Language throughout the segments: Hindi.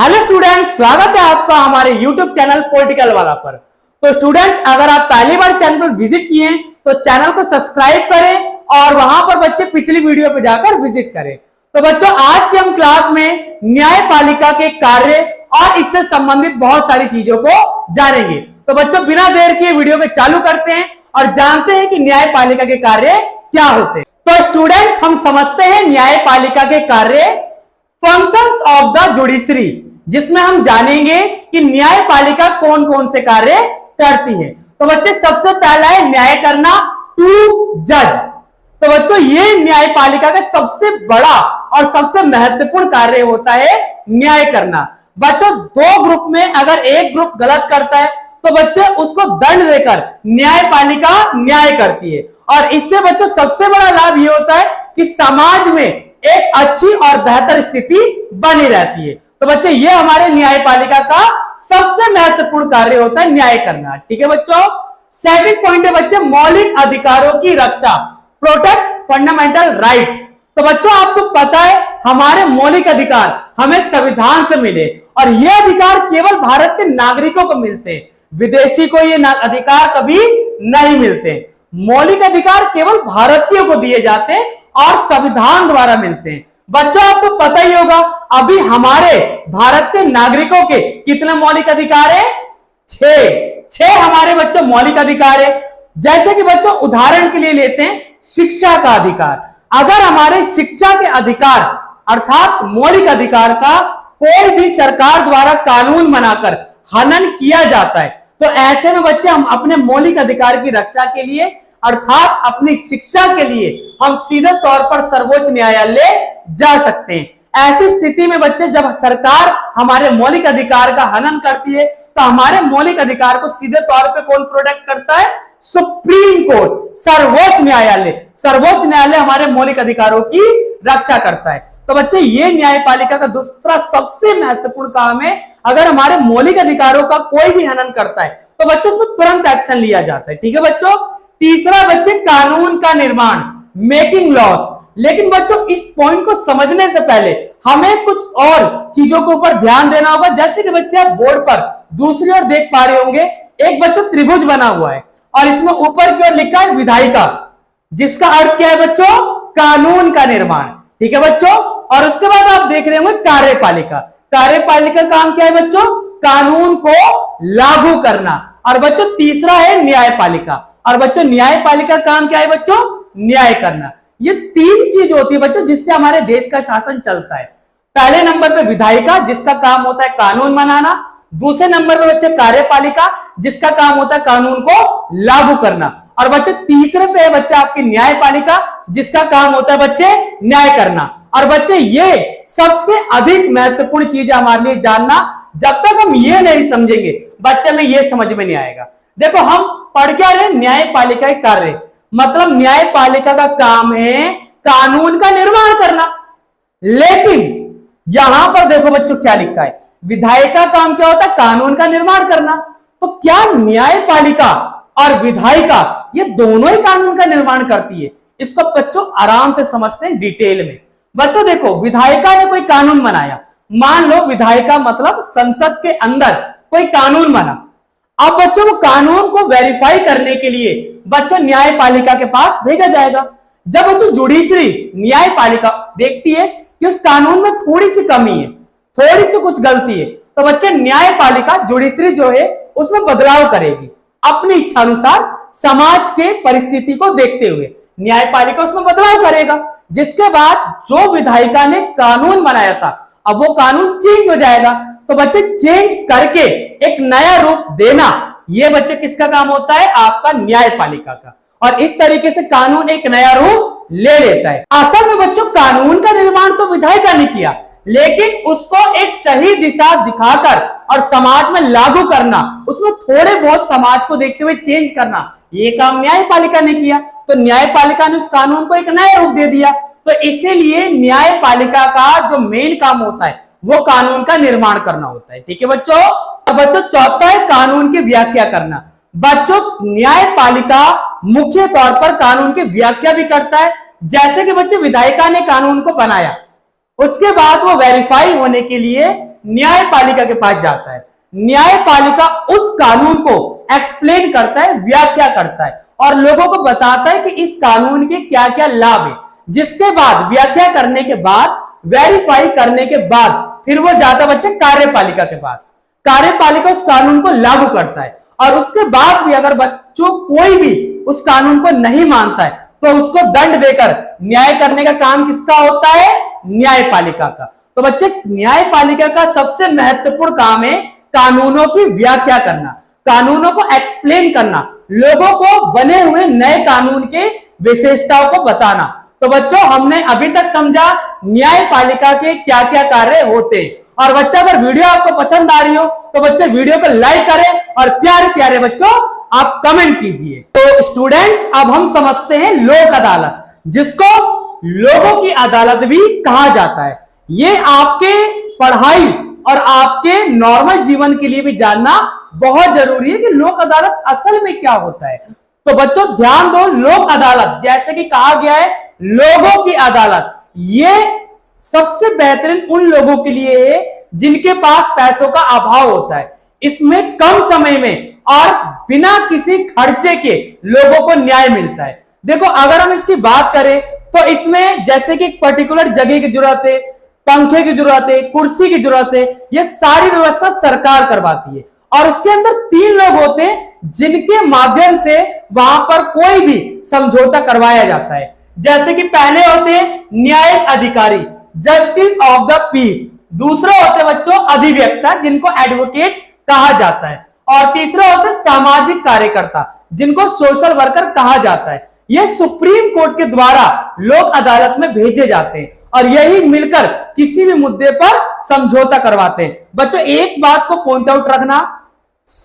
हेलो स्टूडेंट्स, स्वागत है आपका हमारे यूट्यूब चैनल पॉलिटिकल वाला पर। तो स्टूडेंट्स, अगर आप पहली बार चैनल पर विजिट किए हैं तो चैनल को सब्सक्राइब करें और वहां पर बच्चे पिछली वीडियो पे जाकर विजिट करें। तो बच्चों, आज के हम क्लास में न्यायपालिका के कार्य और इससे संबंधित बहुत सारी चीजों को जानेंगे। तो बच्चों, बिना देर के वीडियो को चालू करते हैं और जानते हैं कि न्यायपालिका के कार्य क्या होते हैं। तो स्टूडेंट्स, हम समझते हैं न्यायपालिका के कार्य फंक्शंस ऑफ द जुडिशरी, जिसमें हम जानेंगे कि न्यायपालिका कौन कौन से कार्य करती है। तो बच्चे, सबसे पहला है न्याय करना, टू जज। तो बच्चों, ये न्यायपालिका का सबसे बड़ा और सबसे महत्वपूर्ण कार्य होता है न्याय करना। बच्चों, दो ग्रुप में अगर एक ग्रुप गलत करता है तो बच्चे उसको दंड देकर न्यायपालिका न्याय करती है। और इससे बच्चों सबसे बड़ा लाभ ये होता है कि समाज में एक अच्छी और बेहतर स्थिति बनी रहती है। तो बच्चे, ये हमारे न्यायपालिका का सबसे महत्वपूर्ण कार्य होता है न्याय करना। ठीक है बच्चों। सेकंड पॉइंट है बच्चे, मौलिक अधिकारों की रक्षा, प्रोटेक्ट फंडामेंटल राइट्स। तो बच्चों, आपको पता है हमारे मौलिक अधिकार हमें संविधान से मिले और ये अधिकार केवल भारत के नागरिकों को मिलते हैं, विदेशी को ये अधिकार कभी नहीं मिलते। मौलिक अधिकार केवल भारतीयों को दिए जाते हैं और संविधान द्वारा मिलते हैं। बच्चों, आपको पता ही होगा अभी हमारे भारत के नागरिकों के कितने मौलिक अधिकार है? 6 हमारे बच्चों मौलिक अधिकार है। जैसे कि बच्चों उदाहरण के लिए लेते हैं शिक्षा का अधिकार। अगर हमारे शिक्षा के अधिकार अर्थात मौलिक अधिकार का कोई भी सरकार द्वारा कानून बनाकर हनन किया जाता है तो ऐसे में बच्चे हम अपने मौलिक अधिकार की रक्षा के लिए अर्थात अपनी शिक्षा के लिए हम सीधे तौर पर सर्वोच्च न्यायालय जा सकते हैं। ऐसी स्थिति में बच्चे जब सरकार हमारे मौलिक अधिकार का हनन करती है तो हमारे मौलिक अधिकार को सीधे तौर पे कौन प्रोटेक्ट करता है? सुप्रीम कोर्ट, सर्वोच्च न्यायालय। सर्वोच्च न्यायालय हमारे मौलिक अधिकारों की रक्षा करता है। तो बच्चे, ये न्यायपालिका का दूसरा सबसे महत्वपूर्ण काम है। अगर हमारे मौलिक अधिकारों का कोई भी हनन करता है तो बच्चों उसमें तुरंत एक्शन लिया जाता है। ठीक है बच्चों। तीसरा बच्चे, कानून का निर्माण, मेकिंग लॉस। लेकिन बच्चों, इस पॉइंट को समझने से पहले हमें कुछ और चीजों के ऊपर ध्यान देना होगा। जैसे कि बच्चे आप बोर्ड पर दूसरी ओर देख पा रहे होंगे, एक बच्चों त्रिभुज बना हुआ है और इसमें ऊपर की ओर लिखा है विधायिका, जिसका अर्थ क्या है बच्चों? कानून का निर्माण। ठीक है बच्चों। और उसके बाद आप देख रहे होंगे कार्यपालिका। कार्यपालिका काम क्या है बच्चों? कानून को लागू करना। और बच्चों तीसरा है न्यायपालिका। और बच्चों न्यायपालिका काम क्या है बच्चों? न्याय करना। ये 3 चीज होती है बच्चों जिससे हमारे देश का शासन चलता है। पहले नंबर पे विधायिका, जिसका काम होता है कानून बनाना। दूसरे नंबर पे बच्चे कार्यपालिका, जिसका काम होता है कानून को लागू करना। और बच्चे तीसरे पे है बच्चे आपकी न्यायपालिका, जिसका काम होता है बच्चे न्याय करना। और बच्चे ये सबसे अधिक महत्वपूर्ण चीज है हमारे लिए जानना। जब तक हम ये नहीं समझेंगे बच्चे में ये समझ में नहीं आएगा। देखो, हम पढ़ क्या रहे? न्यायपालिका के कार्य, मतलब न्यायपालिका का काम है कानून का निर्माण करना। लेकिन यहां पर देखो बच्चों क्या लिखा है, विधायिका काम क्या होता है? कानून का निर्माण करना। तो क्या न्यायपालिका और विधायिका ये दोनों ही कानून का निर्माण करती है? इसको बच्चों आराम से समझते हैं डिटेल में। बच्चों देखो, विधायिका ने कोई कानून बनाया। मान लो विधायिका मतलब संसद के अंदर कोई कानून बना। अब बच्चों वो कानून को वेरीफाई करने के लिए बच्चों न्यायपालिका के पास भेजा जाएगा। जब बच्चों जुडिशरी न्यायपालिका देखती है कि उस कानून में थोड़ी सी कमी है, थोड़ी सी कुछ गलती है, तो बच्चे न्यायपालिका जुडिशरी जो है उसमें बदलाव करेगी अपनी इच्छा अनुसार। समाज के परिस्थिति को देखते हुए न्यायपालिका उसमें बदलाव करेगा, जिसके बाद जो विधायिका ने कानून बनाया था अब वो कानून चेंज हो जाएगा। तो बच्चे चेंज करके एक नया रूप देना, ये बच्चे किसका काम होता है? आपका न्यायपालिका का। और इस तरीके से कानून एक नया रूप ले लेता है। असल में बच्चों कानून का निर्माण तो विधायिका ने किया, लेकिन उसको एक सही दिशा दिखाकर और समाज में लागू करना, उसमें थोड़े बहुत समाज को देखते हुए चेंज करना, ये काम न्यायपालिका ने किया। तो न्यायपालिका ने उस कानून को एक नया रूप दे दिया। तो इसीलिए न्यायपालिका का जो मेन काम होता है वो कानून का निर्माण करना होता है। ठीक है बच्चों। अब बच्चों चौथा है कानून की व्याख्या करना। बच्चों न्यायपालिका मुख्य तौर पर कानून की व्याख्या भी करता है। जैसे कि बच्चे विधायिका ने कानून को बनाया, उसके बाद वो वेरीफाई होने के लिए न्यायपालिका के पास जाता है। न्यायपालिका उस कानून को एक्सप्लेन करता है, व्याख्या करता है और लोगों को बताता है कि इस कानून के क्या क्या लाभ है। जिसके बाद व्याख्या करने के बाद, वेरीफाई करने के बाद फिर वो जाता बच्चे कार्यपालिका के पास। कार्यपालिका उस कानून को लागू करता है और उसके बाद भी अगर बच्चों कोई भी उस कानून को नहीं मानता है तो उसको दंड देकर न्याय करने का काम किसका होता है? न्यायपालिका का। तो बच्चे न्यायपालिका का सबसे महत्वपूर्ण काम है कानूनों की व्याख्या करना, कानूनों को एक्सप्लेन करना, लोगों को बने हुए नए कानून के विशेषताओं को बताना। तो बच्चों हमने अभी तक समझा न्यायपालिका के क्या क्या कार्य होते। और बच्चा अगर वीडियो आपको पसंद आ रही हो तो बच्चे वीडियो को लाइक करें और प्यारे प्यारे बच्चों आप कमेंट कीजिए। तो स्टूडेंट्स अब हम समझते हैं लोक अदालत, जिसको लोगों की अदालत भी कहा जाता है। ये आपके पढ़ाई और आपके नॉर्मल जीवन के लिए भी जानना बहुत जरूरी है कि लोक अदालत असल में क्या होता है। तो बच्चों ध्यान दो, लोक अदालत जैसे कि कहा गया है लोगों की अदालत, ये सबसे बेहतरीन उन लोगों के लिए है जिनके पास पैसों का अभाव होता है। इसमें कम समय में और बिना किसी खर्चे के लोगों को न्याय मिलता है। देखो अगर हम इसकी बात करें तो इसमें जैसे कि एक पर्टिकुलर जगह की जरूरत है, पंखे की जरूरत है, कुर्सी की जरूरत है, ये सारी व्यवस्था सरकार करवाती है। और उसके अंदर 3 लोग होते हैं जिनके माध्यम से वहां पर कोई भी समझौता करवाया जाता है। जैसे कि पहले होते हैं न्यायिक अधिकारी, जस्टिस ऑफ द पीस। दूसरा होते बच्चों अधिवक्ता, जिनको एडवोकेट कहा जाता है। और तीसरा होते सामाजिक कार्यकर्ता, जिनको सोशल वर्कर कहा जाता है। ये सुप्रीम कोर्ट के द्वारा लोक अदालत में भेजे जाते हैं और यही मिलकर किसी भी मुद्दे पर समझौता करवाते हैं। बच्चों एक बात को पॉइंट आउट रखना,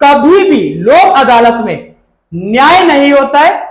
कभी भी लोक अदालत में न्याय नहीं होता है,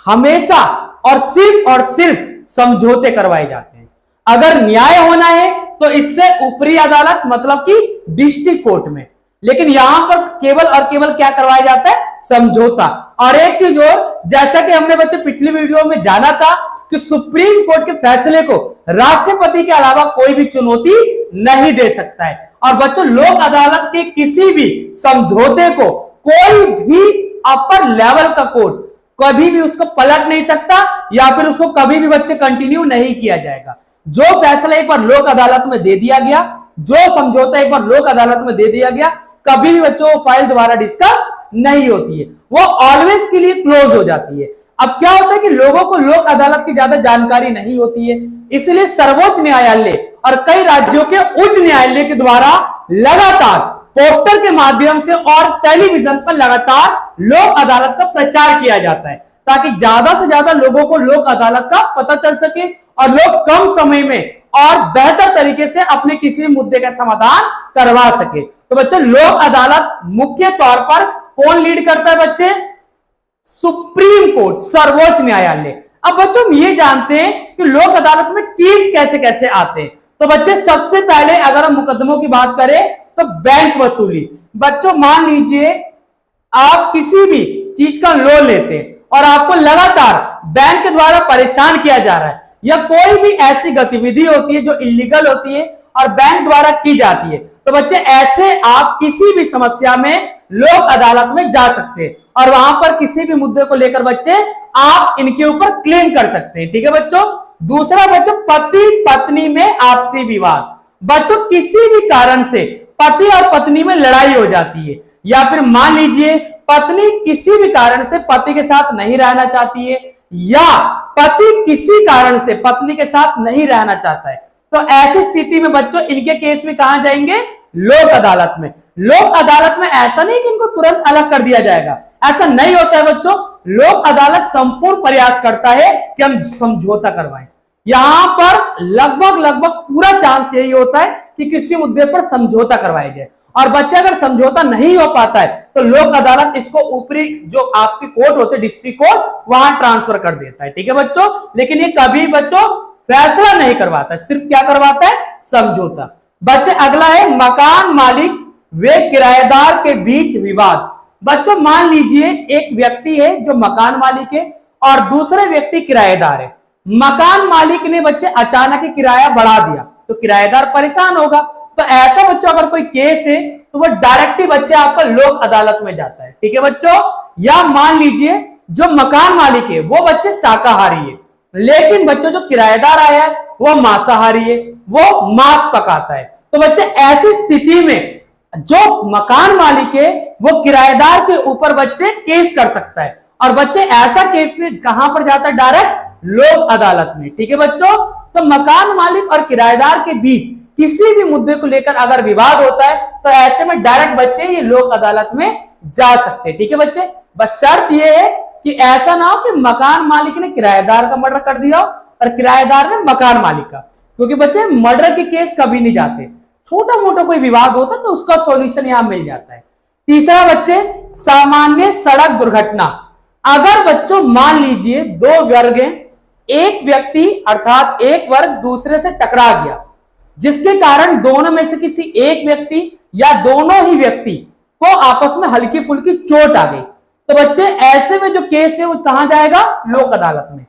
हमेशा और सिर्फ समझौते करवाए जाते हैं। अगर न्याय होना है तो इससे ऊपरी अदालत मतलब कि डिस्ट्रिक्ट कोर्ट में, लेकिन यहां पर केवल और केवल क्या करवाया जाता है? समझौता। और एक चीज और, जैसा कि हमने बच्चे पिछली वीडियो में जाना था कि सुप्रीम कोर्ट के फैसले को राष्ट्रपति के अलावा कोई भी चुनौती नहीं दे सकता है। और बच्चों लोक अदालत के किसी भी समझौते को कोई भी अपर लेवल का कोर्ट कभी भी उसको पलट नहीं सकता या फिर उसको कभी भी बच्चे कंटिन्यू नहीं किया जाएगा। जो फैसला एक बार लोक अदालत में दे दिया गया, जो समझौता एक बार लोक अदालत में दे दिया गया, कभी भी बच्चों फाइल दोबारा डिस्कस नहीं होती है, वो ऑलवेज के लिए क्लोज हो जाती है। अब क्या होता है कि लोगों को लोक अदालत की ज्यादा जानकारी नहीं होती है, इसलिए सर्वोच्च न्यायालय और कई राज्यों के उच्च न्यायालय के द्वारा लगातार पोस्टर के माध्यम से और टेलीविजन पर लगातार लोक अदालत का प्रचार किया जाता है, ताकि ज्यादा से ज्यादा लोगों को लोक अदालत का पता चल सके और लोग कम समय में और बेहतर तरीके से अपने किसी मुद्दे का समाधान करवा सके। तो बच्चे लोक अदालत मुख्य तौर पर कौन लीड करता है? बच्चे सुप्रीम कोर्ट, सर्वोच्च न्यायालय। अब बच्चों हम ये जानते हैं कि लोक अदालत में केस कैसे कैसे आते हैं। तो बच्चे सबसे पहले अगर हम मुकदमों की बात करें तो बैंक वसूली। बच्चों मान लीजिए आप किसी भी चीज का लोन लेते हैं और आपको लगातार बैंक के द्वारा परेशान किया जा रहा है, या कोई भी ऐसी गतिविधि होती है जो इलीगल होती है और बैंक द्वारा की जाती है, तो बच्चे ऐसे आप किसी भी समस्या में लोक अदालत में जा सकते हैं और वहां पर किसी भी मुद्दे को लेकर बच्चे आप इनके ऊपर क्लेम कर सकते हैं। ठीक है बच्चों। दूसरा बच्चों पति पत्नी में आपसी विवाद। बच्चों किसी भी कारण से पति और पत्नी में लड़ाई हो जाती है, या फिर मान लीजिए पत्नी किसी भी कारण से पति के साथ नहीं रहना चाहती है या पति किसी कारण से पत्नी के साथ नहीं रहना चाहता है, तो ऐसी स्थिति में बच्चों इनके केस में कहां जाएंगे? लोक अदालत में। लोक अदालत में ऐसा नहीं कि इनको तुरंत अलग कर दिया जाएगा, ऐसा नहीं होता है बच्चों। लोक अदालत संपूर्ण प्रयास करता है कि हम समझौता करवाएं। यहां पर लगभग पूरा चांस यही होता है कि किसी मुद्दे पर समझौता करवाया जाए। और बच्चे अगर समझौता नहीं हो पाता है तो लोक अदालत इसको ऊपरी जो आपकी कोर्ट होते हैं, डिस्ट्रिक्ट कोर्ट, वहां ट्रांसफर कर देता है। ठीक है बच्चों। लेकिन ये कभी बच्चों फैसला नहीं करवाता, सिर्फ क्या करवाता है? समझौता। बच्चे अगला है मकान मालिक व किराएदार के बीच विवाद। बच्चों मान लीजिए एक व्यक्ति है जो मकान मालिक है और दूसरे व्यक्ति किराएदार है। मकान मालिक ने बच्चे अचानक ही किराया बढ़ा दिया तो किराएदार परेशान होगा। तो ऐसा बच्चों अगर कोई केस है तो वो डायरेक्टली बच्चे आपका लोक अदालत में जाता है। ठीक है बच्चों, या मान लीजिए जो मकान मालिक है वो बच्चे शाकाहारी है, लेकिन बच्चों जो किराएदार आया है वो मांसाहारी है, वो मांस पकाता है। तो बच्चे ऐसी स्थिति में जो मकान मालिक है वो किराएदार के ऊपर बच्चे केस कर सकता है, और बच्चे ऐसा केस में कहां पर जाता है? डायरेक्ट लोक अदालत में। ठीक है बच्चों, तो मकान मालिक और किराएदार के बीच किसी भी मुद्दे को लेकर अगर विवाद होता है तो ऐसे में डायरेक्ट बच्चे ये लोक अदालत में जा सकते हैं। ठीक है बच्चे, बस शर्त ये है कि ऐसा ना हो कि मकान मालिक ने किराएदार का मर्डर कर दिया और किराएदार ने मकान मालिक का, क्योंकि बच्चे मर्डर के केस कभी नहीं जाते, छोटा मोटा कोई विवाद होता है तो उसका सॉल्यूशन यहां मिल जाता है। तीसरा बच्चे, सामान्य सड़क दुर्घटना। अगर बच्चों मान लीजिए दो वर्ग हैं, एक व्यक्ति अर्थात एक वर्ग दूसरे से टकरा गया, जिसके कारण दोनों में से किसी एक व्यक्ति या दोनों ही व्यक्ति को आपस में हल्की फुल्की चोट आ गई, तो बच्चे ऐसे में जो केस है वो कहां जाएगा? लोक अदालत में।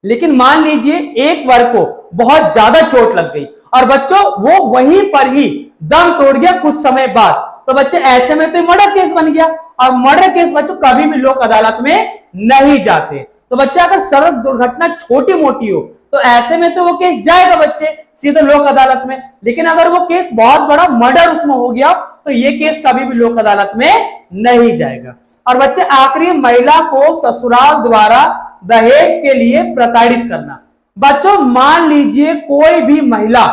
लेकिन मान लीजिए एक वर्ग को बहुत ज्यादा चोट लग गई और बच्चों वो वहीं पर ही दम तोड़ गया कुछ समय बाद, तो बच्चे ऐसे में तो मर्डर केस बन गया, और मर्डर केस बच्चों कभी भी लोक अदालत में नहीं जाते। तो बच्चे अगर सड़क दुर्घटना छोटी मोटी हो तो ऐसे में तो वो केस जाएगा बच्चे सीधे लोक अदालत में, लेकिन अगर वो केस बहुत बड़ा मर्डर उसमें हो गया तो ये केस कभी भी लोक अदालत में नहीं जाएगा। और बच्चे आखिरी, महिला को ससुराल द्वारा दहेज के लिए प्रताड़ित करना। बच्चों मान लीजिए कोई भी महिला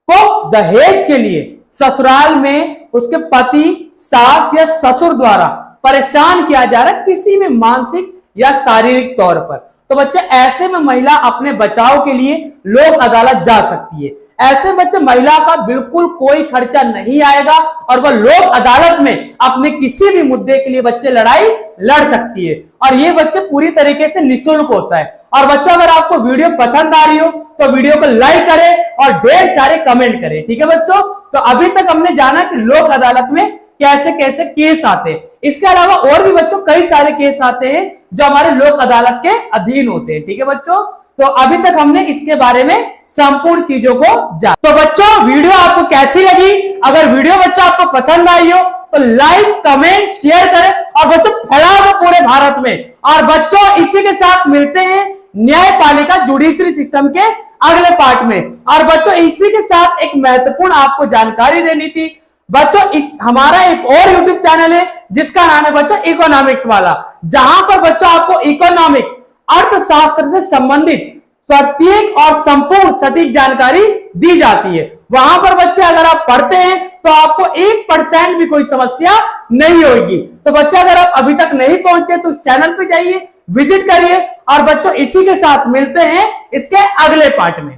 को दहेज के लिए ससुराल में उसके पति, सास या ससुर द्वारा परेशान किया जा रहा है किसी भी मानसिक या शारीरिक तौर पर, तो बच्चे ऐसे में महिला अपने बचाव के लिए लोक अदालत जा सकती है। ऐसे बच्चे महिला का बिल्कुल कोई खर्चा नहीं आएगा और वह लोक अदालत में अपने किसी भी मुद्दे के लिए बच्चे लड़ाई लड़ सकती है, और ये बच्चे पूरी तरीके से निःशुल्क होता है। और बच्चों अगर आपको वीडियो पसंद आ रही हो तो वीडियो को लाइक करें और ढेर सारे कमेंट करें। ठीक है बच्चों, तो अभी तक हमने जाना कि लोक अदालत में कैसे कैसे केस आते हैं, इसके अलावा और भी बच्चों कई सारे केस आते हैं जो हमारे लोक अदालत के अधीन होते हैं। ठीक है बच्चों, तो अभी तक हमने इसके बारे में संपूर्ण चीजों को जाना। तो बच्चों वीडियो आपको कैसी लगी? अगर वीडियो बच्चों आपको पसंद आई हो तो लाइक, कमेंट, शेयर करें और बच्चों फैला दो पूरे भारत में। और बच्चों इसी के साथ मिलते हैं न्यायपालिका जुडिशरी सिस्टम के अगले पार्ट में। और बच्चों इसी के साथ एक महत्वपूर्ण आपको जानकारी देनी थी बच्चों, इस हमारा एक और YouTube चैनल है जिसका नाम है बच्चों इकोनॉमिक्स वाला, जहां पर बच्चों आपको इकोनॉमिक्स, अर्थशास्त्र से संबंधित प्रत्येक और संपूर्ण सटीक जानकारी दी जाती है। वहां पर बच्चे अगर आप पढ़ते हैं तो आपको 1% भी कोई समस्या नहीं होगी। तो बच्चे अगर आप अभी तक नहीं पहुंचे तो उस चैनल पे जाइए, विजिट करिए। और बच्चों इसी के साथ मिलते हैं इसके अगले पार्ट में।